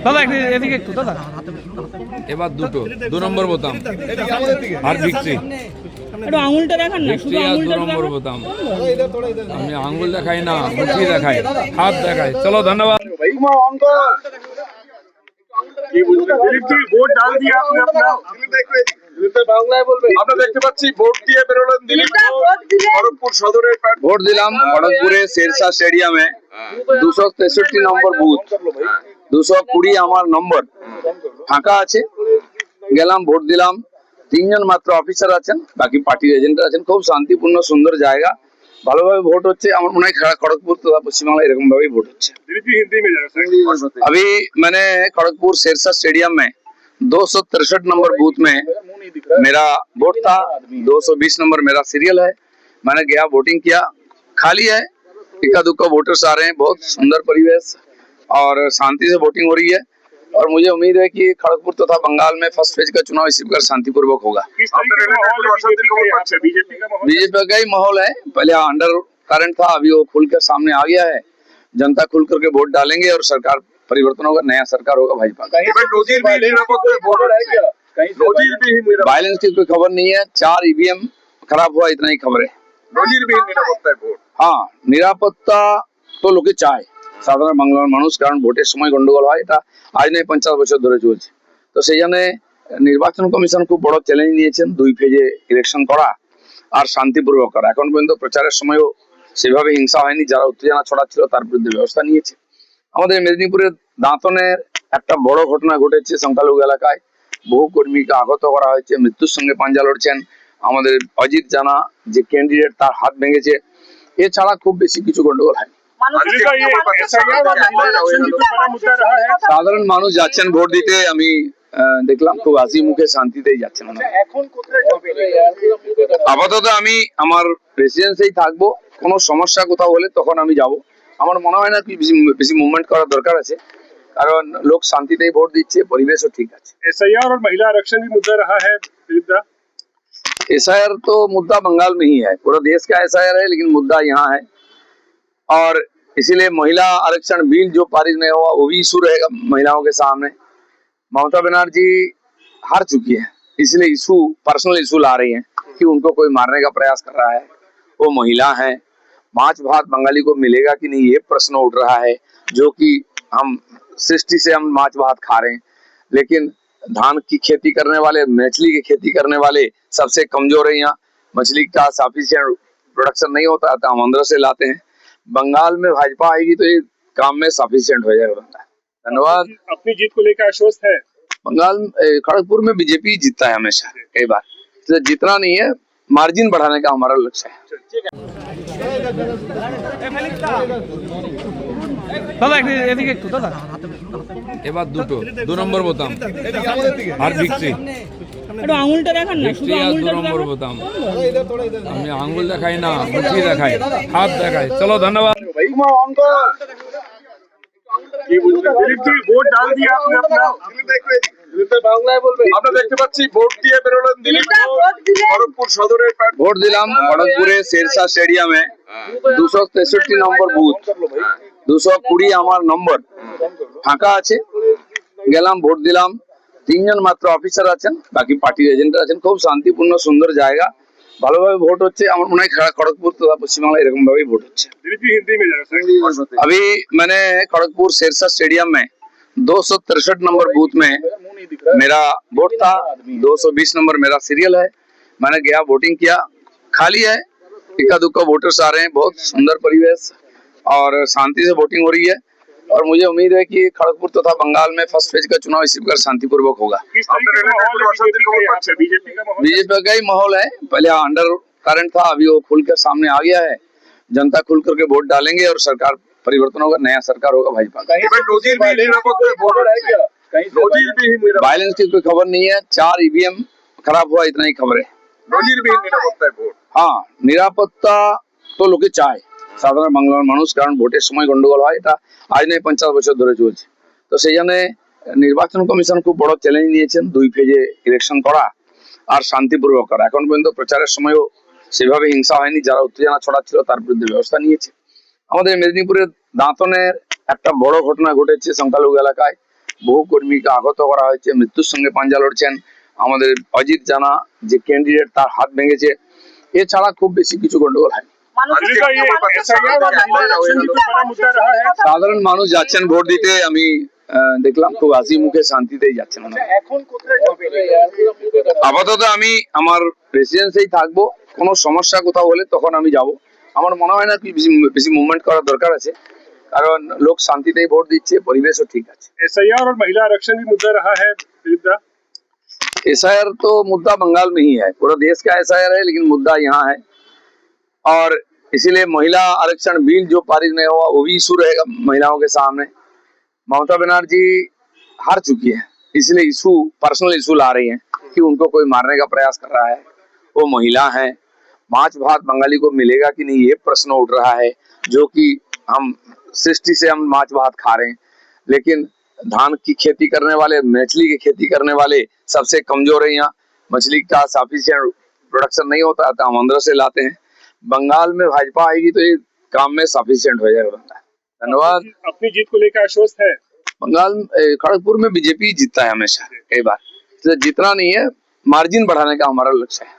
দাদা এদিকে একটু দাদা। এবার দু নম্বর বোতাম আর ভিক্টরি। একটু আঙুলটা দেখান না, শুধু আঙুলটা 2 নম্বর বোতাম। আমি আঙুল দেখাই না, মুঠি দেখাই, হাত দেখাই। চলো ধন্যবাদ। ভোট ডাল দিয়ে আপনি আপনার বাংলায় বলবেন। আমরা দেখতে পাচ্ছি ভোট দিয়ে বেরোলেন দিলীপ খড়গপুর সদরের। ভোট দিলাম খড়গপুরে শেরশাহ স্টেডিয়ামে 263 নম্বর বুথ, 220 আমার নম্বর, ফাঁকা আছে। গেলাম ভোট দিলাম, 3 জন মাত্র অফিসার আছেন, বাকি পার্টির এজেন্টরা আছেন। খুব শান্তিপূর্ণ সুন্দর জায়গা, ভালোভাবে ভোট হচ্ছে। আমার মনে হয় খড়গপুর তথা পশ্চিমবাংলা এরকম ভাবেই ভোট হচ্ছে। अभी मैंने खड़गपुर शेरशाह स्टेडियम में 263 नंबर बूथ में मेरा वोट था, 220 नंबर मेरा सीरियल है। मैंने गया, वोटिंग किया, खाली है, इक्का दुक्का वोटर्स आ रहे हैं। बहुत सुंदर परिवेश और शांति से वोटिंग हो रही है और मुझे उम्मीद है कि खड़गपुर तथा बंगाल में फर्स्ट फेज का चुनाव इसी प्रकार शांतिपूर्वक होगा। बीजेपी का ही माहौल है, पहले अंडर करंट था, अभी वो खुल कर सामने आ गया है। जनता खुल करके वोट डालेंगे और सरकार परिवर्तन होगा, नया सरकार होगा भाजपा का। वायलेंस की कोई खबर नहीं है, 4 ईवीएम खराब हुआ, इतना ही खबर है। हाँ, নিরাপত্তা তো লোকে চায়, সাধারণ বাংলার মানুষ, কারণ ভোটের সময় গন্ডগোল হয়, এটা আজ নয় 50 বছর ধরে চলছে। তো সেই জন্য নির্বাচন কমিশন খুব বড় চ্যালেঞ্জ নিয়েছেন, 2 ফেজে ইলেকশন করা আর শান্তিপূর্বক করা। এখন পর্যন্ত প্রচারের সময়ও সেভাবে হিংসা হয়নি, যারা উত্তেজনা ছড়াচ্ছিল তার বিরুদ্ধে ব্যবস্থা নিয়েছে। আমাদের মেদিনীপুরের দাঁতনের একটা বড় ঘটনা ঘটেছে, সংখ্যালঘু এলাকায় বহু কর্মীকে আহত করা হয়েছে, মৃত্যুর সঙ্গে পাঞ্জা লড়ছেন। আমাদের অজিত জানা যে ক্যান্ডিডেট, তার হাত ভেঙেছে। এছাড়া খুব বেশি কিছু গন্ডগোল হয়নি। সাধারণ মানুষ যাচ্ছেন ভোট দিতে, আমি দেখলাম খুব হাসি মুখে শান্তিতেই যাচ্ছেন। আপাতত আমি আমার রেসিডেন্সেই থাকবো, কোনো সমস্যা কোথাও হলে তখন আমি যাব। আমার মনে হয় না কি বেশি মুভমেন্ট করার দরকার আছে, কারণ লোক শান্তিতেই ভোট দিচ্ছে, পরিবেশও ঠিক আছে। एसआईआर और महिला आरक्षण भी मुद्दा रहा है। एसआईआर तो मुद्दा बंगाल में ही है, पूरा देश का एसआईआर है, लेकिन मुद्दा यहाँ है और इसीलिए महिला आरक्षण बिल जो पारित नहीं हुआ वो भी इशू रहेगा महिलाओं के सामने। ममता बनर्जी हार चुकी है, इसलिए इशू, पर्सनल इशू ला रही है कि उनको कोई मारने का प्रयास कर रहा है। वो महिला है, माछ भात बंगाली को मिलेगा कि नहीं, ये प्रश्न उठ रहा है। जो कि हम सृष्टि से हम माछ भात खा रहे हैं, लेकिन धान की खेती करने वाले, मछली की खेती करने वाले सबसे कमजोर है। यहाँ मछली का सफिशिएंट प्रोडक्शन नहीं होता है, तो हम अंदर से लाते हैं। बंगाल में भाजपा आएगी तो ये काम में सफिशिएंट हो जाएगा बंगाल। धन्यवाद। अपनी जीत को लेकर आश्वस्त है। बंगाल खड़गपुर में बीजेपी जीतता है हमेशा, कई बार, तो जितना नहीं है, मार्जिन बढ़ाने का हमारा लक्ष्य है। দাদা এদিকে একটু দাদা। এবার 2 নম্বর বোতাম আর ভিক্টরি। একটু আঙুলটা দেখান না, শুধু আঙুলটা 2 নম্বর বোতাম। আমি আঙুল দেখাই না, মুঠি দেখাই, হাত দেখাই। চলো ধন্যবাদ। ভোট ডাল দিয়ে আপনি আপনার বাংলায় বলবেন। আমরা দেখতে পাচ্ছি ভোট দিয়ে বেরোলেন দিলীপ খড়গপুর সদরের। ভোট দিলাম খড়গপুরে শেরশাহ স্টেডিয়ামে 263 নম্বর বুথ, 220 আমার নম্বর, ফাঁকা আছে। গেলাম ভোট দিলাম, 3 জন মাত্র অফিসার আছেন, বাকি পার্টির এজেন্টরা আছেন। খুব শান্তিপূর্ণ সুন্দর জায়গা, ভালোভাবে ভোট হচ্ছে। আমার মনে হয় খড়গপুর তথা পশ্চিমবাংলা এরকম ভাবেই ভোট হচ্ছে। अभी मैंने खड़गपुर शेरशाह स्टेडियम में 263 नंबर बूथ में मेरा वोट था, 220 नंबर मेरा सीरियल है। मैंने गया, वोटिंग किया, खाली है, इक्का दुक्का वोटर्स आ रहे हैं। बहुत सुंदर परिवेश और शांति से वोटिंग हो रही है और मुझे उम्मीद है कि खड़गपुर तथा बंगाल में फर्स्ट फेज का चुनाव इसी प्रकार शांतिपूर्वक होगा। बीजेपी का ही माहौल है, पहले अंडर करंट था, अभी वो खुल कर सामने आ गया है। जनता खुल करके वोट डालेंगे और सरकार परिवर्तन होगा, नया सरकार होगा भाजपा का। वायलेंस की कोई खबर नहीं है, 4 ईवीएम खराब हुआ, इतना ही खबर है। हाँ, নিরাপত্তা তো লোকে চায়, সাধারণ বাংলার মানুষ, কারণ ভোটের সময় গন্ডগোল হয়, এটা আজ নয় 50 বছর ধরে চলছে। তো সেই জন্য নির্বাচন কমিশন খুব বড় চ্যালেঞ্জ নিয়েছেন, 2 ফেজে ইলেকশন করা আর শান্তিপূর্বক করা। এখন পর্যন্ত প্রচারের সময়ও সেভাবে হিংসা হয়নি, যারা উত্তেজনা ছড়াচ্ছিল তার বিরুদ্ধে ব্যবস্থা নিয়েছে। আমাদের মেদিনীপুরের দাঁতনের একটা বড় ঘটনা ঘটেছে সংখ্যালঘু এলাকায়, বহু কর্মীকে আহত করা হয়েছে, মৃত্যুর সঙ্গে পাঞ্জা লড়ছেন। আমাদের অজিত জানা যে ক্যান্ডিডেট, তার হাত ভেঙেছে। এছাড়া খুব বেশি কিছু গন্ডগোল হয়। সাধারণ মানুষ যাচ্ছেন ভোট দিতে, আমি দেখলাম খুব হাসি মুখে শান্তিতেই যাচ্ছেন ওনারা। আপাতত আমি আমার রেসিডেন্সেই থাকবো, কোনো সমস্যা কোথাও হলে তখন আমি যাব। আমার মনে হয় না কি বেশি মুভমেন্ট করার দরকার আছে, কারণ লোক শান্তিতেই ভোট দিচ্ছে, পরিবেশও ঠিক আছে। एसआईआर और महिला आरक्षण भी मुद्दा रहा है दिलीप दा। एसआईआर तो मुद्दा बंगाल में ही है, पूरा देश का एसआईआर है, लेकिन मुद्दा यहाँ है। और इसीलिए महिला आरक्षण बिल जो पारित नहीं हुआ वो भी इशू रहेगा महिलाओं के सामने। ममता बनर्जी हार चुकी है, इसलिए इशू पर्सनल इशू ला रही है कि उनको कोई मारने का प्रयास कर रहा है। वो महिला है, माछ भात बंगाली को मिलेगा कि नहीं ये प्रश्न उठ रहा है, जो कि हम सृष्टि से हम माछ भात खा रहे हैं, लेकिन धान की खेती करने वाले, मछली की खेती करने वाले सबसे कमजोर है। यहाँ मछली का सफिशिएंट प्रोडक्शन नहीं होता है, तो हम अंदर से लाते हैं। बंगाल में भाजपा आएगी तो ये काम में सफिशिएंट हो जाएगा। धन्यवाद। अपनी जीत को लेकर आश्वस्त है। बंगाल खड़गपुर में बीजेपी जीतता है हमेशा, कई बार, तो जीतना नहीं है, मार्जिन बढ़ाने का हमारा लक्ष्य है।